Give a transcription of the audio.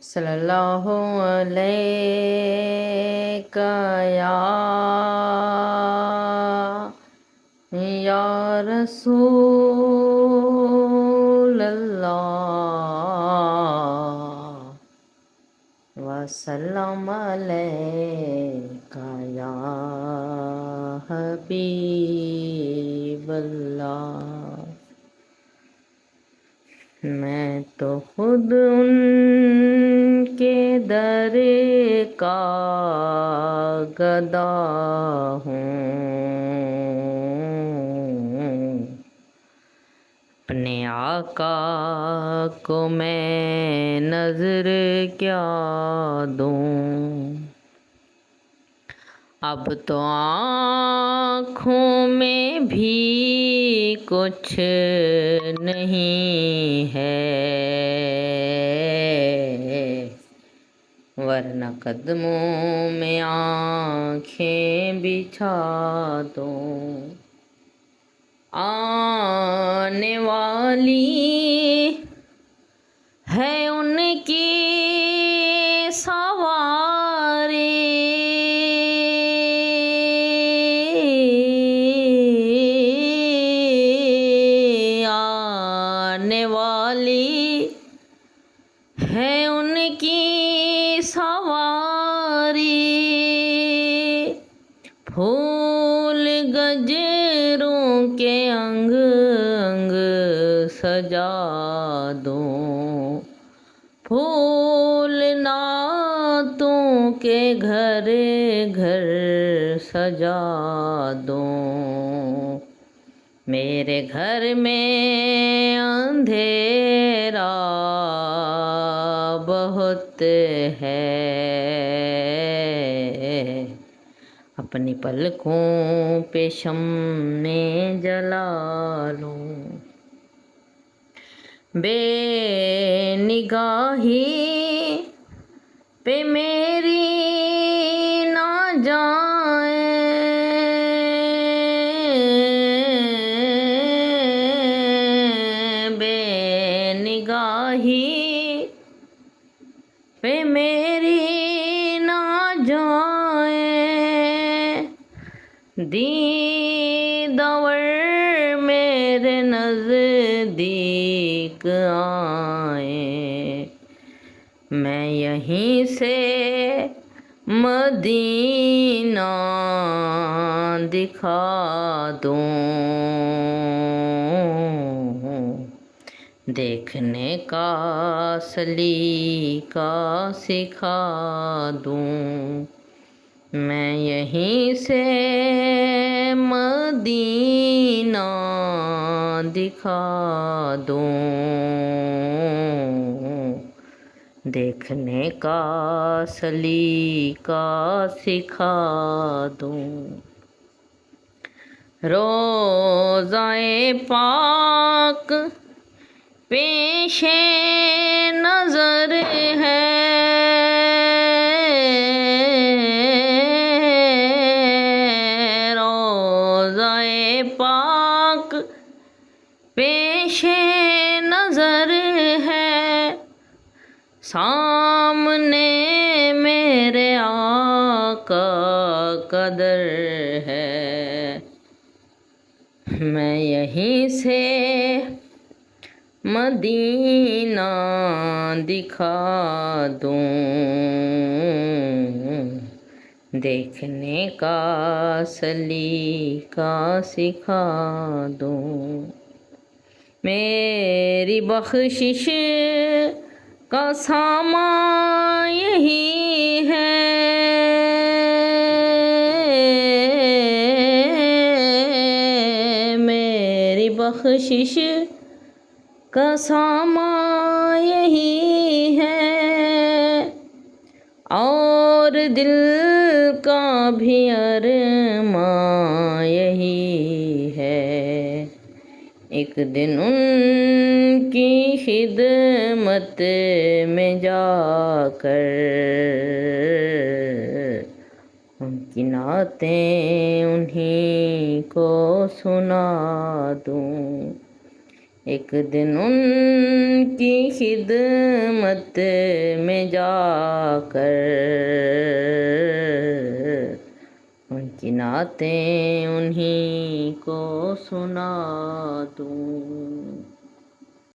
صلی اللہ علیہ یا رسول اللہ وسلم علیکہ یا حبیب اللہ۔ میں تو خود ان کے در کا گدا ہوں، اپنے آقا کو میں نظر کیا دوں، اب تو آنکھوں میں بھی کچھ نہیں ہے، ورنہ قدموں میں آنکھیں بچھا دوں۔ آنے والی ہے ان کی سواری، آنے والی ہے ان کی سواری، پھول گجروں کے انگ انگ سجا دوں، پھول نعتوں کے گھر گھر سجا دوں۔ میرے گھر میں اندھیرا بہت ہے، اپنی پلکوں پہ شمع جلا لوں۔ بے نگاہی پہ میری نہ جائیں، بے نگاہی پہ میری نہ جائیں، دیدور میرے نزدیک آئیں، میں یہیں سے مدینہ دکھا دوں، دیکھنے کا سلیقہ سکھا دوں، میں یہیں سے مدینہ دکھا دوں، دیکھنے کا سلیقہ سکھا دوں۔ روضہ پاک پیش نظر ہے، روضہ پاک پیش نظر ہے، سامنے میرے آقا کا در ہے، میں یہیں سے مدینہ دکھا دوں، دیکھنے کا سلیقہ سکھا دوں۔ میری بخشش کا سامان یہی ہے، میری بخشش کا سامان یہی ہے، اور دل کا بھی ارمان یہی ہے، ایک دن ان کی خدمت میں جا کر ان کی نعتیں انہیں کو سنا دوں، ایک دن ان کی خدمت میں جا کر ان کی نعتیں انہی کو سنا دوں.